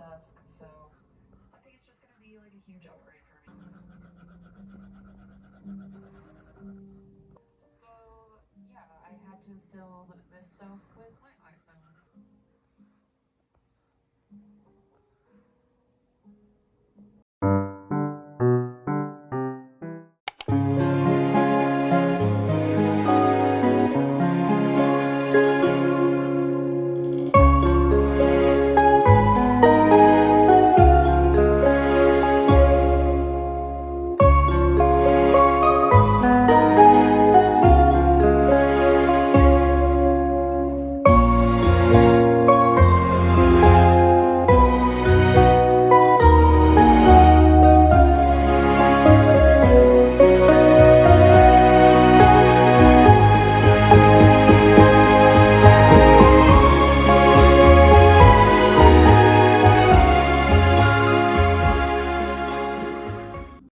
desk, so I think it's just gonna be like a huge upgrade for me. So yeah, I had to fill this stuff with my iPhone.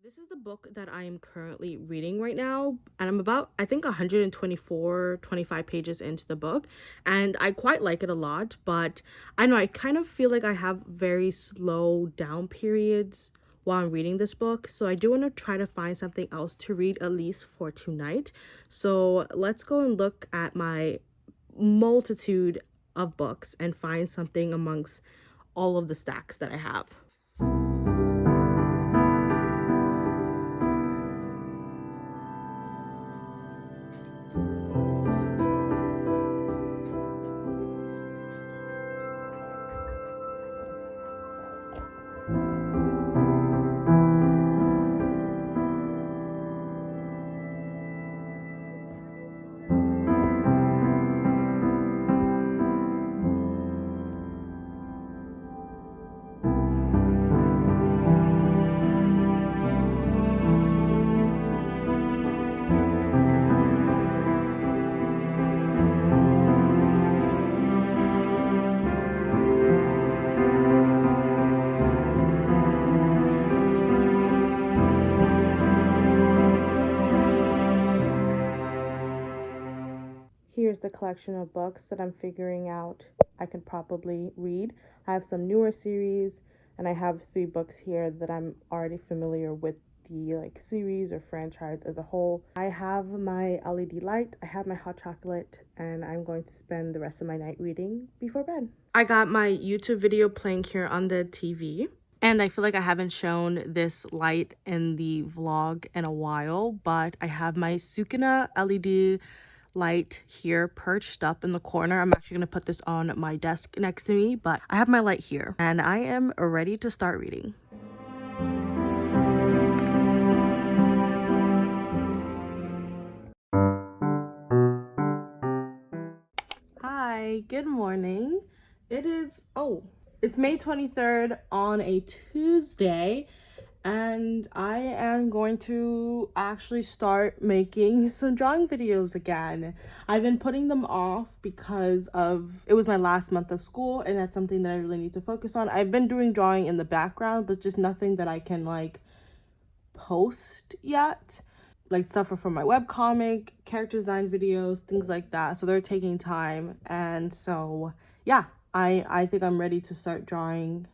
This is the book that I am currently reading right now, and I'm about, I think, 124, 25 pages into the book, and I quite like it a lot, but I know I kind of feel like I have very slow down periods while I'm reading this book, so I do want to try to find something else to read at least for tonight. So let's go and look at my multitude of books and find something amongst all of the stacks that I have. Here's the collection of books that I'm figuring out I could probably read. I have some newer series, and I have 3 books here that I'm already familiar with the like series or franchise as a whole. I have my LED light, I have my hot chocolate, and I'm going to spend the rest of my night reading before bed. I got my YouTube video playing here on the TV. And I feel like I haven't shown this light in the vlog in a while, but I have my Sukuna LED light here perched up in the corner. I'm actually going to put this on my desk next to me, but I have my light here and I am ready to start reading. Hi, good morning. It's May 23rd on a Tuesday, and I am going to actually start making some drawing videos again. I've been putting them off because it was my last month of school, and that's something that I really need to focus on. I've been doing drawing in the background, but just nothing that I can like post yet. Like stuff for my webcomic, character design videos, things like that. So they're taking time, and so yeah, I think I'm ready to start drawing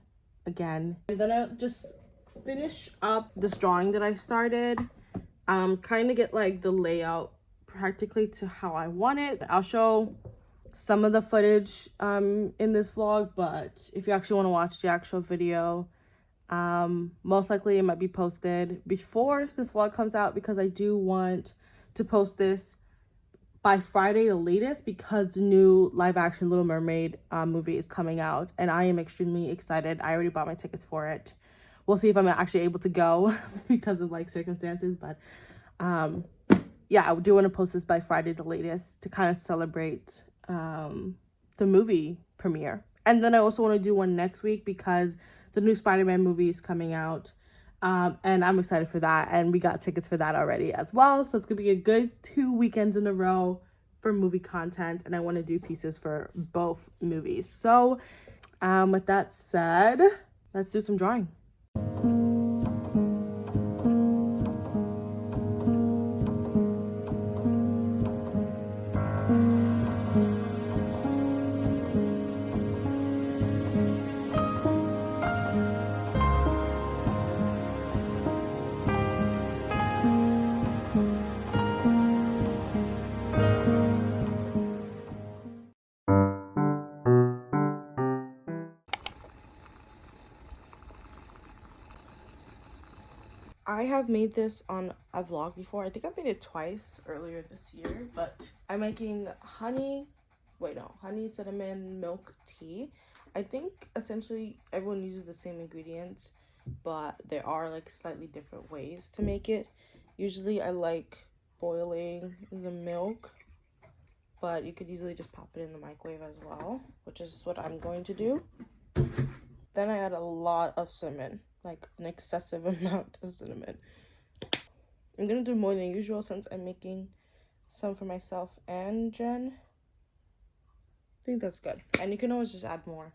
again. And then I'll just finish up this drawing that I started. Kind of get like the layout practically to how I want it. I'll show some of the footage in this vlog, but if you actually want to watch the actual video, most likely it might be posted before this vlog comes out, because I do want to post this by Friday the latest, because the new live action Little Mermaid movie is coming out, and I am extremely excited. I already bought my tickets for it. We'll see if I'm actually able to go because of like circumstances, but yeah, I do want to post this by Friday the latest to kind of celebrate the movie premiere. And then I also want to do one next week because the new Spider-Man movie is coming out. And I'm excited for that. And we got tickets for that already as well. So it's going to be a good 2 weekends in a row for movie content. And I want to do pieces for both movies. So with that said, let's do some drawing. I have made this on a vlog before. I think I made it twice earlier this year, but I'm making honey cinnamon milk tea. I think essentially everyone uses the same ingredients, but there are like slightly different ways to make it. Usually I like boiling the milk, but you could easily just pop it in the microwave as well, which is what I'm going to do. Then I add a lot of cinnamon, like an excessive amount of cinnamon. I'm gonna do more than usual since I'm making some for myself and Jen. I think that's good. And you can always just add more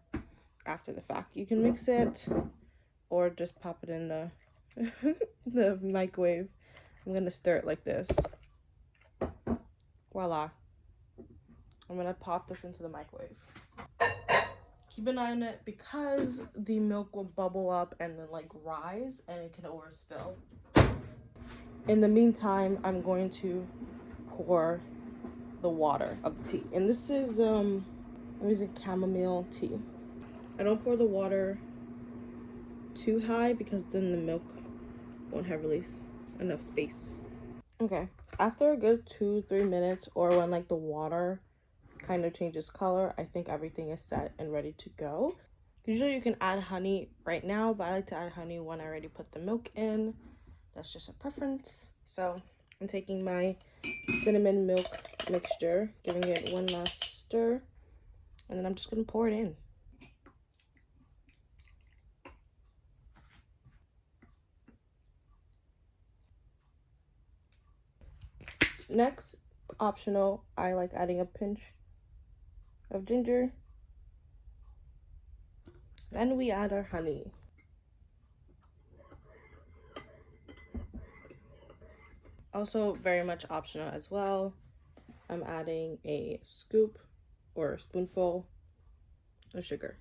after the fact. You can mix it or just pop it in the the microwave. I'm gonna stir it like this. Voila. I'm gonna pop this into the microwave. Keep an eye on it because the milk will bubble up and then like rise and it can overspill. In the meantime, I'm going to pour the water of the tea. And this is I'm using chamomile tea. I don't pour the water too high because then the milk won't have really enough space. Okay, after a good 2-3 minutes, or when like the water kind of changes color, I think everything is set and ready to go. Usually you can add honey right now, but I like to add honey when I already put the milk in. That's just a preference. So I'm taking my cinnamon milk mixture, giving it one last stir, and then I'm just gonna pour it in. Next, optional, I like adding a pinch of ginger. Then we add our honey. Also very much optional as well. I'm adding a scoop or a spoonful of sugar.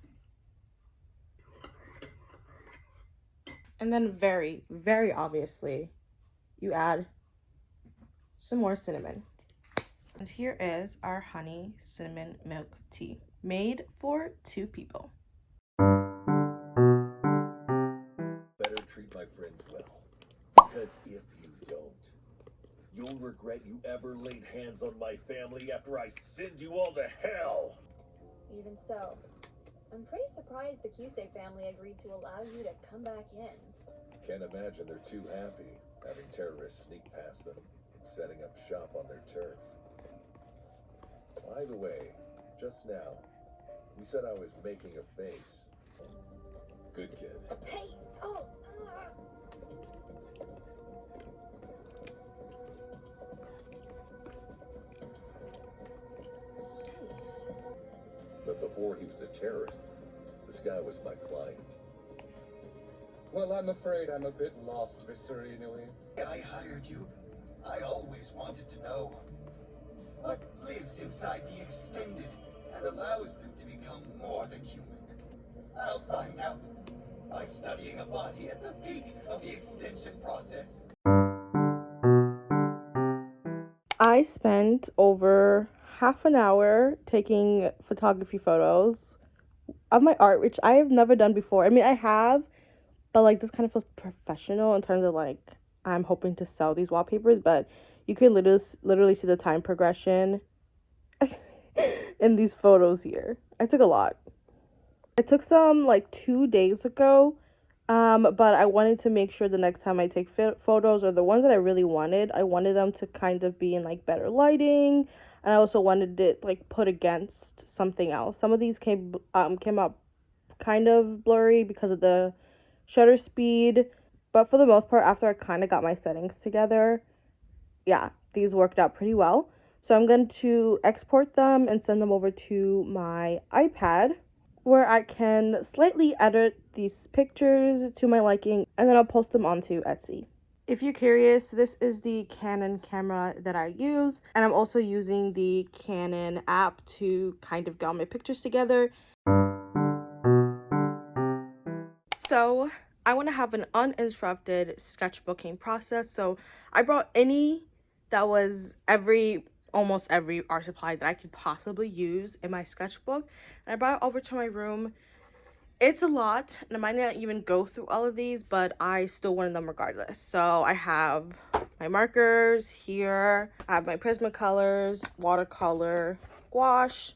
And then very, very obviously, you add some more cinnamon. And here is our honey cinnamon milk tea, made for 2 people. Better treat my friends well, because if you don't, you'll regret you ever laid hands on my family after I send you all to hell. Even so, I'm pretty surprised the Cusack family agreed to allow you to come back in. Can't imagine they're too happy having terrorists sneak past them and setting up shop on their turf. By the way, just now, you said I was making a face. Good kid. Hey! Oh! Sheesh. But before he was a terrorist, this guy was my client. Well, I'm afraid I'm a bit lost, Mr. Inouye. I hired you. I always wanted to know what lives inside the extended and allows them to become more than human. I'll find out by studying a body at the peak of the extension process. I spent over half an hour taking photography photos of my art, which I have never done before. I mean, I have, but like this kind of feels professional in terms of like I'm hoping to sell these wallpapers, but you can literally see the time progression in these photos here. I took a lot. I took some like 2 days ago, but I wanted to make sure the next time I take photos, or the ones that I really wanted, I wanted them to kind of be in like better lighting, and I also wanted it like put against something else. Some of these came out kind of blurry because of the shutter speed, but for the most part, after I kind of got my settings together, yeah, these worked out pretty well. So I'm going to export them and send them over to my iPad, where I can slightly edit these pictures to my liking, and then I'll post them onto Etsy. If you're curious, this is the Canon camera that I use, and I'm also using the Canon app to kind of get all my pictures together. So I want to have an uninterrupted sketchbooking process, so I brought any that was almost every art supply that I could possibly use in my sketchbook, and I brought it over to my room. It's a lot, and I might not even go through all of these, but I still wanted them regardless. So I have my markers here. I have my Prismacolors, watercolor, gouache,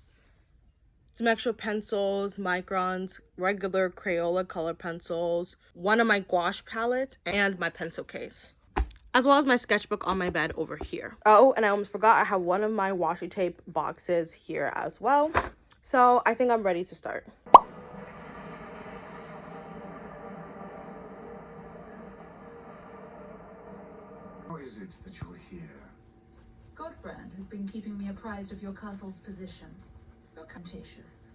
some extra pencils, microns, regular Crayola color pencils, one of my gouache palettes, and my pencil case, as well as my sketchbook on my bed over here. Oh, and I almost forgot, I have one of my washi tape boxes here as well. So I think I'm ready to start. How is it that you're here? Godbrand has been keeping me apprised of your castle's position. You're contentious.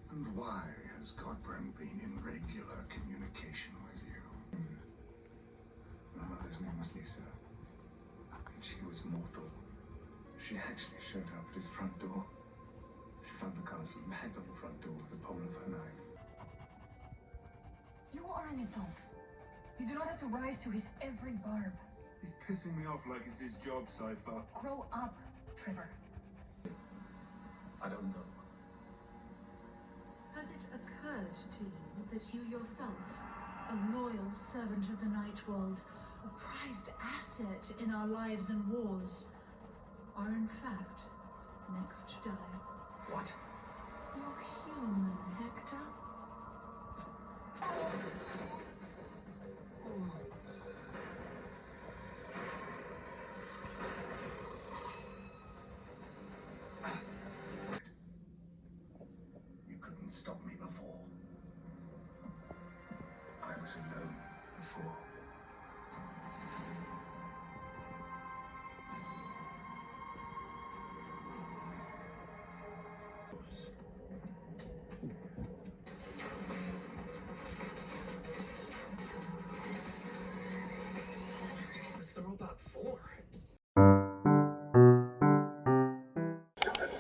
And why has Godbrand been in regular communication with you? My mother's name was Lisa, and she was mortal. She actually showed up at his front door. She found the castle bagged on the front door with the pole of her knife. You are an adult. You do not have to rise to his every barb. He's pissing me off like it's his job so far. Grow up, Trevor. I don't know. Has it occurred to you that you yourself, a loyal servant of the Night World, a prized asset in our lives and wars, are in fact next to die? What? You're human, Hector. You couldn't stop me before. I was alone before. What's the robot for?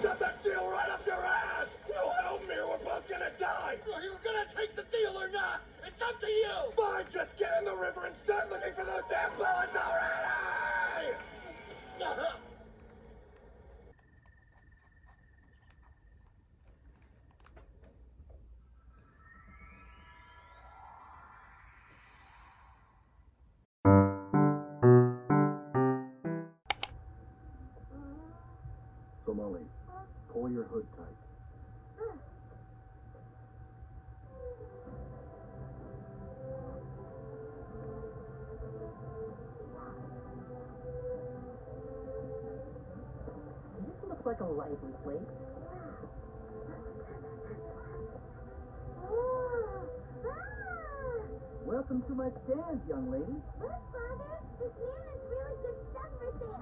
Shove that deal right up your ass! You owe me or we're both gonna die! Are you gonna take the deal or not? It's up to you! Fine, just get in the river and start looking for those damn bullets already! Somali, pull your hood tight. This looks like a lively place. Welcome to my stand, young lady. Look, Father, this man has really good stuff for sale.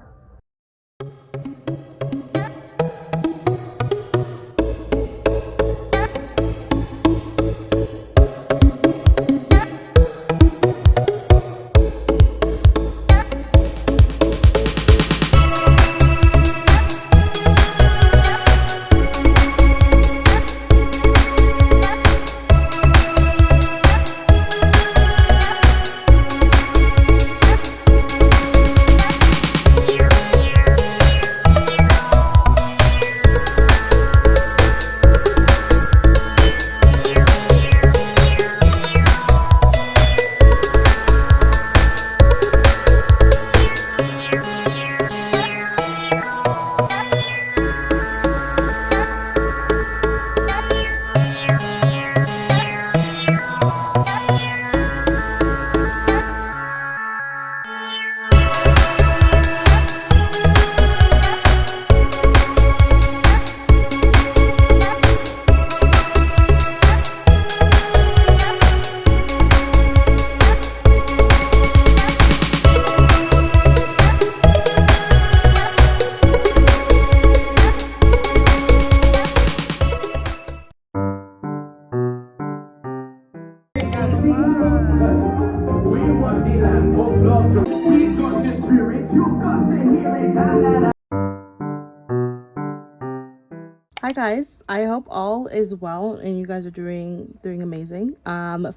Hi guys, I hope all is well and you guys are doing amazing.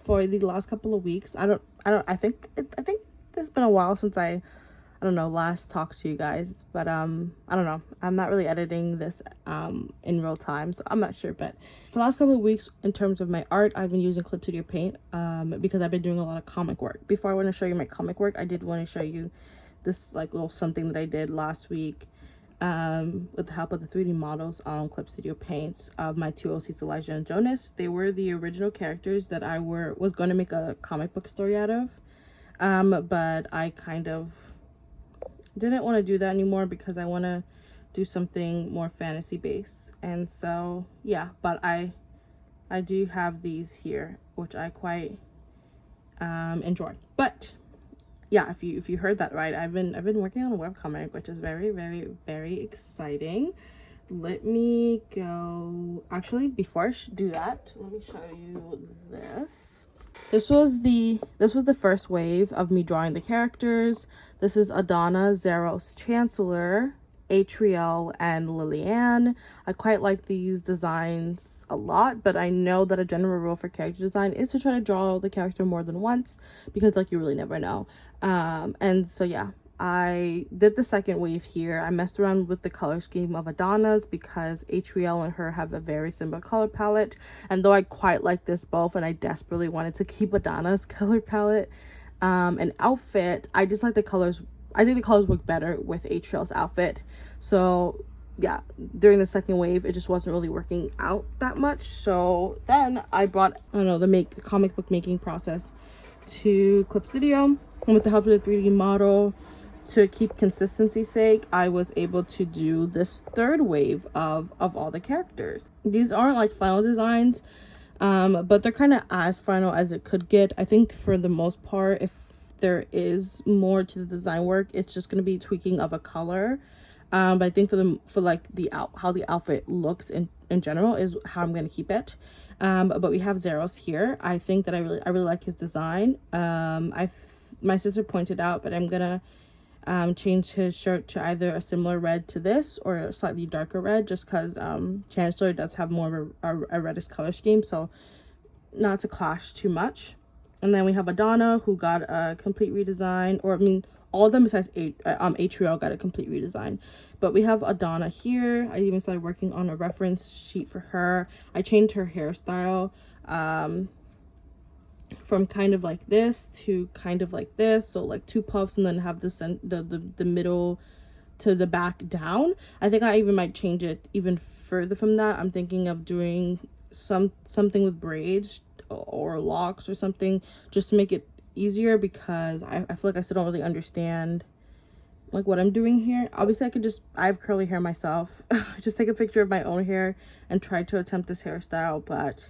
For the last couple of weeks, I think it's been a while since I don't know, last talk to you guys, but I don't know, I'm not really editing this in real time, so I'm not sure. But for the last couple of weeks, in terms of my art, I've been using Clip Studio Paint because I've been doing a lot of comic work. Before I want to show you my comic work, I did want to show you this like little something that I did last week with the help of the 3D models on Clip Studio Paint of my two OCs, Elijah and Jonas. They were the original characters that I was going to make a comic book story out of, but I kind of didn't want to do that anymore because I want to do something more fantasy based. And so yeah, but I do have these here, which I quite enjoy. But yeah, if you heard that right, I've been working on a webcomic, which is very, very, very exciting. Let me go, actually before I do that, let me show you this. This was the first wave of me drawing the characters. This is Adana, Zeros, Chancellor, Atriel, and Lilianne. I quite like these designs a lot, but I know that a general rule for character design is to try to draw the character more than once, because like you really never know. And so yeah, I did the second wave here. I messed around with the color scheme of Adana's because Atriel and her have a very similar color palette, and though I quite like this both and I desperately wanted to keep Adana's color palette and outfit, I just like the colors. I think the colors work better with Atriel's outfit. So yeah, during the second wave it just wasn't really working out that much. So then I brought, I don't know, the comic book making process to Clip Studio, and with the help of the 3D model, to keep consistency's sake, I was able to do this third wave of all the characters. These aren't like final designs, but they're kind of as final as it could get. I think for the most part, if there is more to the design work, it's just going to be tweaking of a color. But I think for like how the outfit looks in general is how I'm going to keep it. But we have Zeros here. I think that I really like his design. My sister pointed out, but I'm gonna change his shirt to either a similar red to this or a slightly darker red, just because Chancellor does have more of a reddish color scheme, so not to clash too much. And then we have Adana, who got a complete redesign, or I mean all of them besides Atriel got a complete redesign. But we have Adana here. I even started working on a reference sheet for her. I changed her hairstyle from kind of like this to kind of like this, so like two puffs, and then have the middle to the back down. I think I even might change it even further from that. I'm thinking of doing something with braids or locks or something, just to make it easier, because I feel like I still don't really understand like what I'm doing here. Obviously I have curly hair myself. Just take a picture of my own hair and try to attempt this hairstyle, but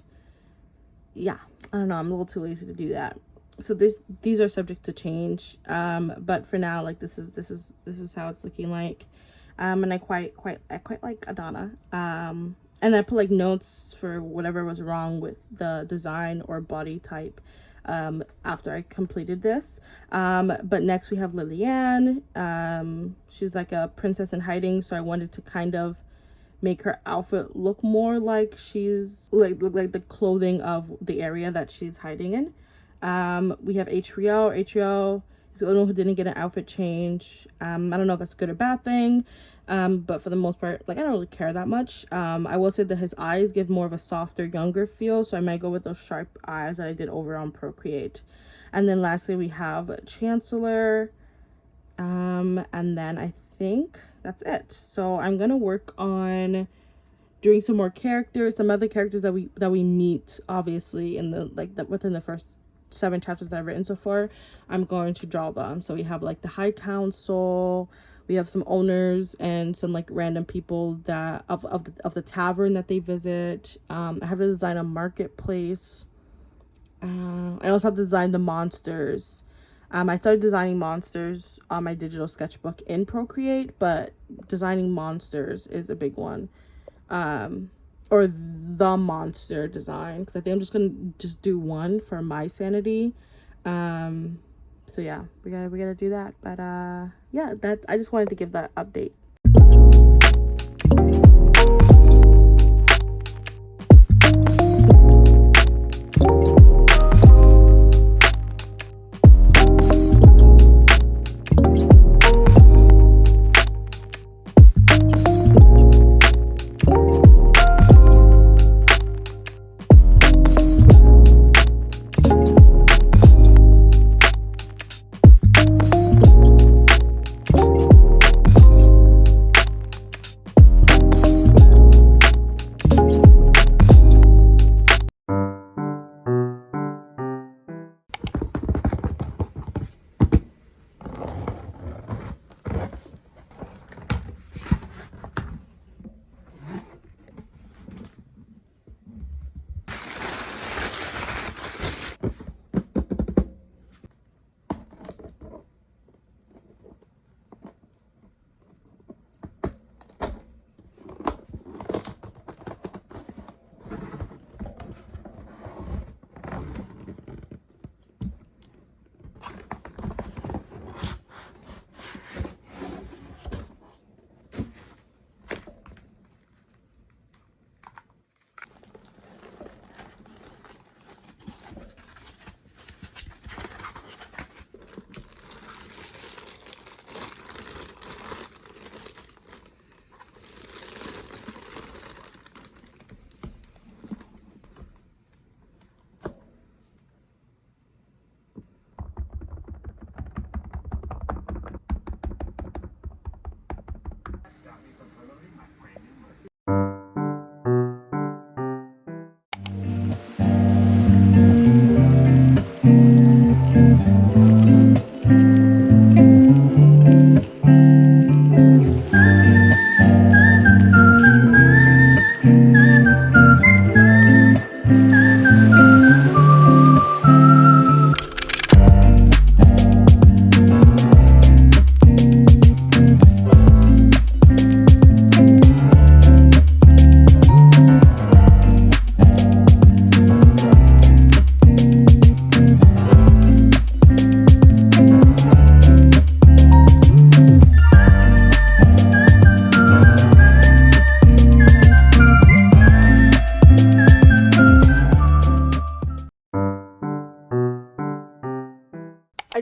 yeah, I don't know, I'm a little too lazy to do that. So these are subject to change, but for now, like this is how it's looking like. And I quite like Adana. And I put like notes for whatever was wrong with the design or body type after I completed this. But next we have Lilianne. She's like a princess in hiding, so I wanted to kind of make her outfit look more like she's look like the clothing of the area that she's hiding in. We have Atriel is the only one who didn't get an outfit change. I don't know if that's a good or bad thing, but for the most part, like I don't really care that much. I will say that his eyes give more of a softer, younger feel, so I might go with those sharp eyes that I did over on Procreate. And then lastly we have Chancellor, and then I think that's it. So I'm gonna work on doing some more characters, some other characters that we meet obviously in within the first 7 chapters that I've written so far. I'm going to draw them. So we have like the High Council, we have some owners and some like random people that of the tavern that they visit. I have to design a marketplace. I also have to design the monsters. I started designing monsters on my digital sketchbook in Procreate, but designing monsters is a big one. Or the monster design, because I think I'm just gonna do one for my sanity. So yeah, we gotta do that. But yeah, I just wanted to give that update.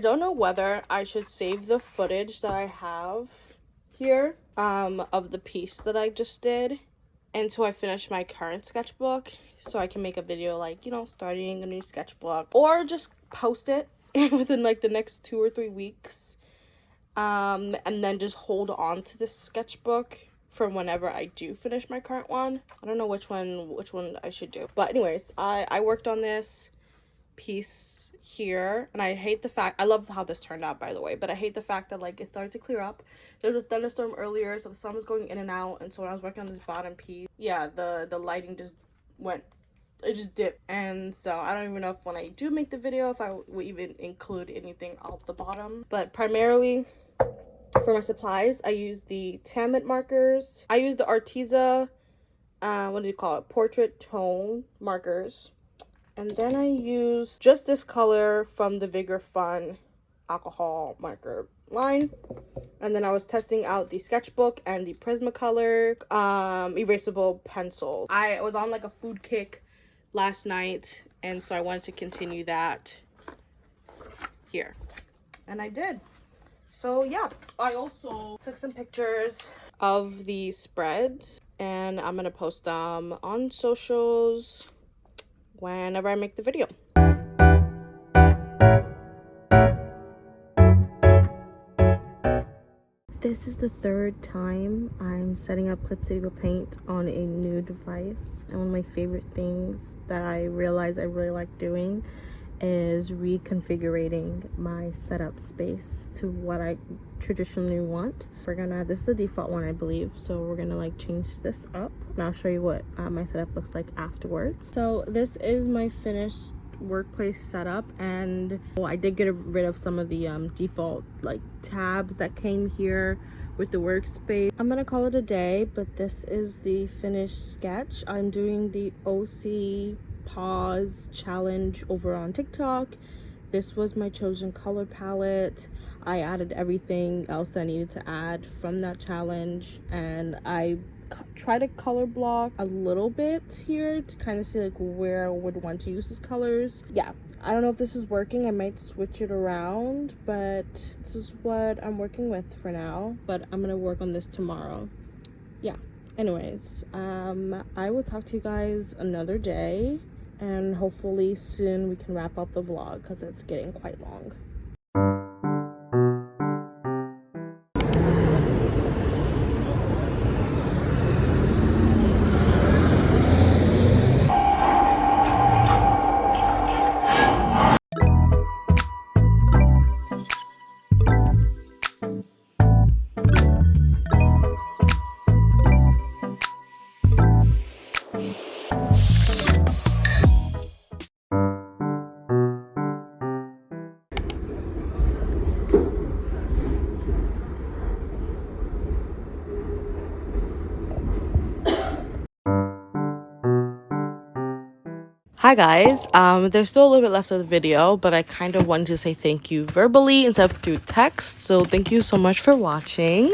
don't know whether I should save the footage that I have here of the piece that I just did until I finish my current sketchbook, so I can make a video like, you know, starting a new sketchbook, or just post it within like the next 2 or 3 weeks, and then just hold on to this sketchbook for whenever I do finish my current one. I don't know which one I should do, but anyways, I worked on this piece here, and I hate the fact, I love how this turned out, by the way, but I hate the fact that like it started to clear up. There was a thunderstorm earlier, so the sun was going in and out, and so when I was working on this bottom piece, yeah, the lighting just it just dipped. And so I don't even know if when I do make the video if I will even include anything off the bottom. But primarily for my supplies, I use the Tammet markers. I use the Arteza what do you call it, portrait tone markers. And then I use just this color from the Vigor Fun alcohol marker line. And then I was testing out the Sketchbook and the Prismacolor erasable pencil. I was on like a food kick last night, and so I wanted to continue that here, and I did. So yeah, I also took some pictures of the spreads, and I'm gonna post them on socials whenever I make the video. This is the third time I'm setting up Clip Studio Paint on a new device, and one of my favorite things that I realize I really like doing is reconfiguring my setup space to what I traditionally want. This is the default one, I believe, so we're gonna like change this up, and I'll show you what my setup looks like afterwards. So this is my finished workplace setup, and I did get rid of some of the default like tabs that came here with the workspace. I'm gonna call it a day, but this is the finished sketch. I'm doing the OC pause challenge over on TikTok. This was my chosen color palette. I added everything else that I needed to add from that challenge, and I try to color block a little bit here to kind of see like where I would want to use these colors. Yeah, I don't know if this is working. I might switch it around, but this is what I'm working with for now, but I'm gonna work on this tomorrow. Yeah, anyways, I will talk to you guys another day, and hopefully soon we can wrap up the vlog because it's getting quite long. Hi guys, there's still a little bit left of the video, but I kind of wanted to say thank you verbally instead of through text, so thank you so much for watching.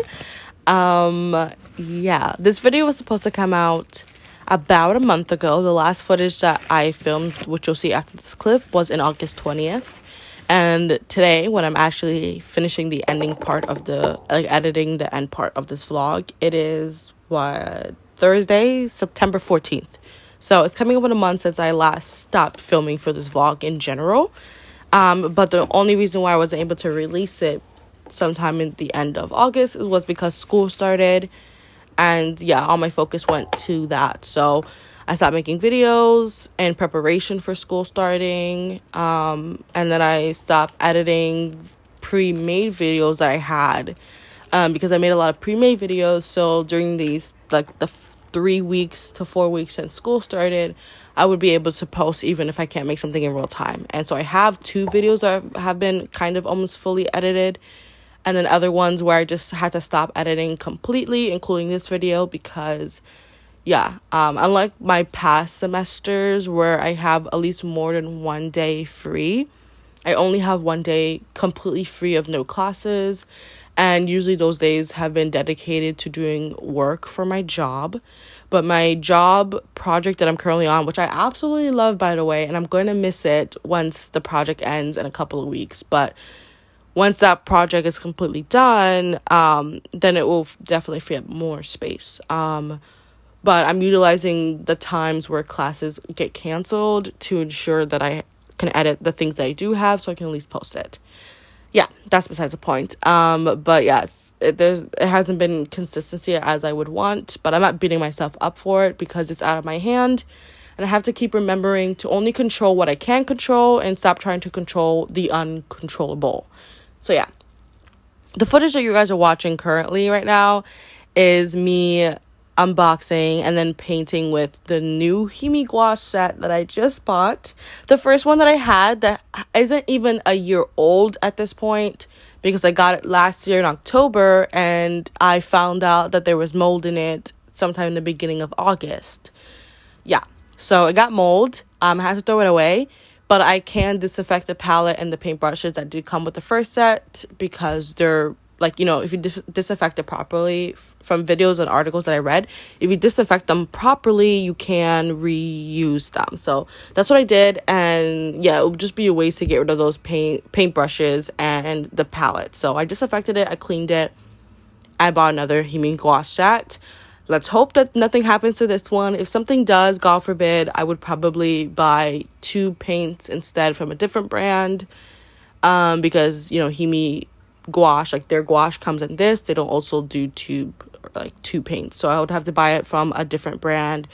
Yeah, this video was supposed to come out about a month ago. The last footage that I filmed, which you'll see after this clip, was in August 20th. And today, when I'm actually finishing the ending part of editing the end part of this vlog, it is, Thursday, September 14th. So it's coming up in a month since I last stopped filming for this vlog in general. But the only reason why I wasn't able to release it sometime in the end of August was because school started. And yeah, all my focus went to that. So I stopped making videos in preparation for school starting. And then I stopped editing pre-made videos that I had. Because I made a lot of pre-made videos. So during these, like the 3 weeks to 4 weeks since school started, I would be able to post even if I can't make something in real time. And so I have 2 videos that have been kind of almost fully edited, and then other ones where I just had to stop editing completely, including this video, because yeah, unlike my past semesters where I have at least more than 1 day free, I only have 1 day completely free of no classes, and usually those days have been dedicated to doing work for my job. But my job project that I'm currently on, which I absolutely love, by the way, and I'm going to miss it once the project ends in a couple of weeks, but once that project is completely done, then it will definitely free up more space. But I'm utilizing the times where classes get canceled to ensure that I can edit the things that I do have so I can at least post it. Yeah, that's besides the point. But yes, it hasn't been consistency as I would want, but I'm not beating myself up for it because it's out of my hand. And I have to keep remembering to only control what I can control and stop trying to control the uncontrollable. So yeah, the footage that you guys are watching currently right now is me unboxing and then painting with the new Himi gouache set that I just bought. The first one that I had that isn't even a year old at this point because I got it last year in October and I found out that there was mold in it sometime in the beginning of August. Yeah, so it got mold. I had to throw it away, but I can disinfect the palette and the paintbrushes that did come with the first set because they're like, you know, if you disinfect it properly from videos and articles that I read, if you disinfect them properly, you can reuse them. So that's what I did. And yeah, it would just be a waste to get rid of those paintbrushes and the palette. So I disinfected it. I cleaned it. I bought another Himi gouache set. Let's hope that nothing happens to this one. If something does, God forbid, I would probably buy 2 paints instead from a different brand. Because, you know, Himi gouache, like their gouache comes in this. They don't also do two paints. So I would have to buy it from a different brand.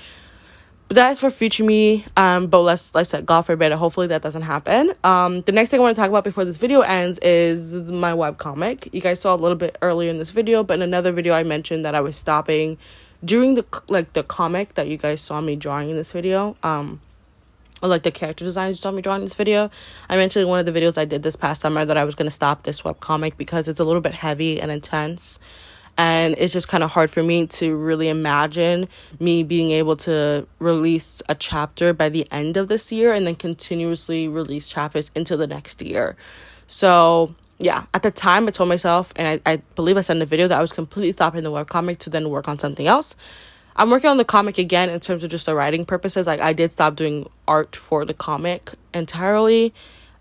But that is for future me. But let's say, God forbid, hopefully that doesn't happen. The next thing I want to talk about before this video ends is my webcomic. You guys saw a little bit earlier in this video, but in another video I mentioned that I was stopping during the comic that you guys saw me drawing in this video. Or like the character designs you saw me drawing in this video. I mentioned in one of the videos I did this past summer that I was going to stop this webcomic because it's a little bit heavy and intense. And it's just kind of hard for me to really imagine me being able to release a chapter by the end of this year and then continuously release chapters into the next year. So yeah, at the time I told myself, and I believe I said in the video, that I was completely stopping the webcomic to then work on something else. I'm working on the comic again in terms of just the writing purposes. Like I did stop doing art for the comic entirely.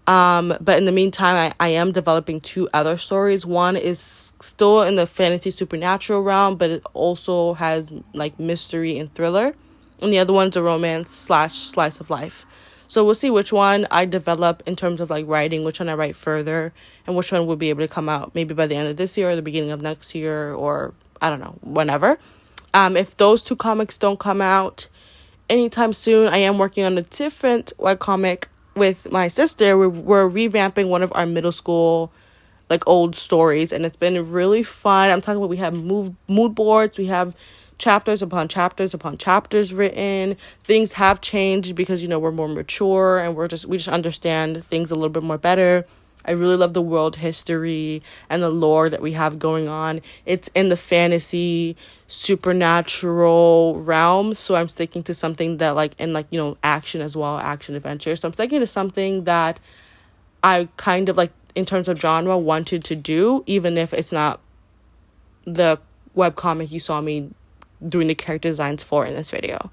But in the meantime, I am developing 2 other stories. One is still in the fantasy supernatural realm, but it also has like mystery and thriller. And the other one's a romance / slice of life. So we'll see which one I develop in terms of like writing, which one I write further, and which one will be able to come out maybe by the end of this year or the beginning of next year, or I don't know, whenever. If those 2 comics don't come out anytime soon, I am working on a different webcomic with my sister. We're revamping one of our middle school like old stories, and it's been really fun. I'm talking about, we have mood boards, we have chapters upon chapters upon chapters written. Things have changed because, you know, we're more mature and we just understand things a little bit more better. I really love the world history and the lore that we have going on. It's in the fantasy supernatural realm, so I'm sticking to something that like, and like, you know, action as well, action adventure. So I'm sticking to something that I kind of like in terms of genre wanted to do, even if it's not the webcomic you saw me doing the character designs for in this video.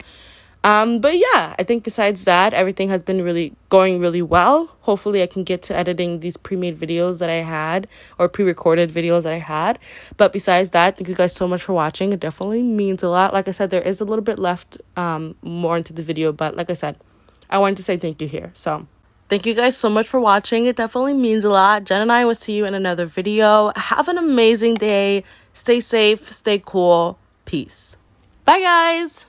But yeah, I think besides that, everything has been going really well. Hopefully I can get to editing these pre-made videos that I had, or pre-recorded videos that I had. But besides that, thank you guys so much for watching. It definitely means a lot. Like I said, there is a little bit left more into the video, but like I said, I wanted to say thank you here. So thank you guys so much for watching. It definitely means a lot. Jen and I will see you in another video. Have an amazing day. Stay safe, stay cool. Peace. Bye guys.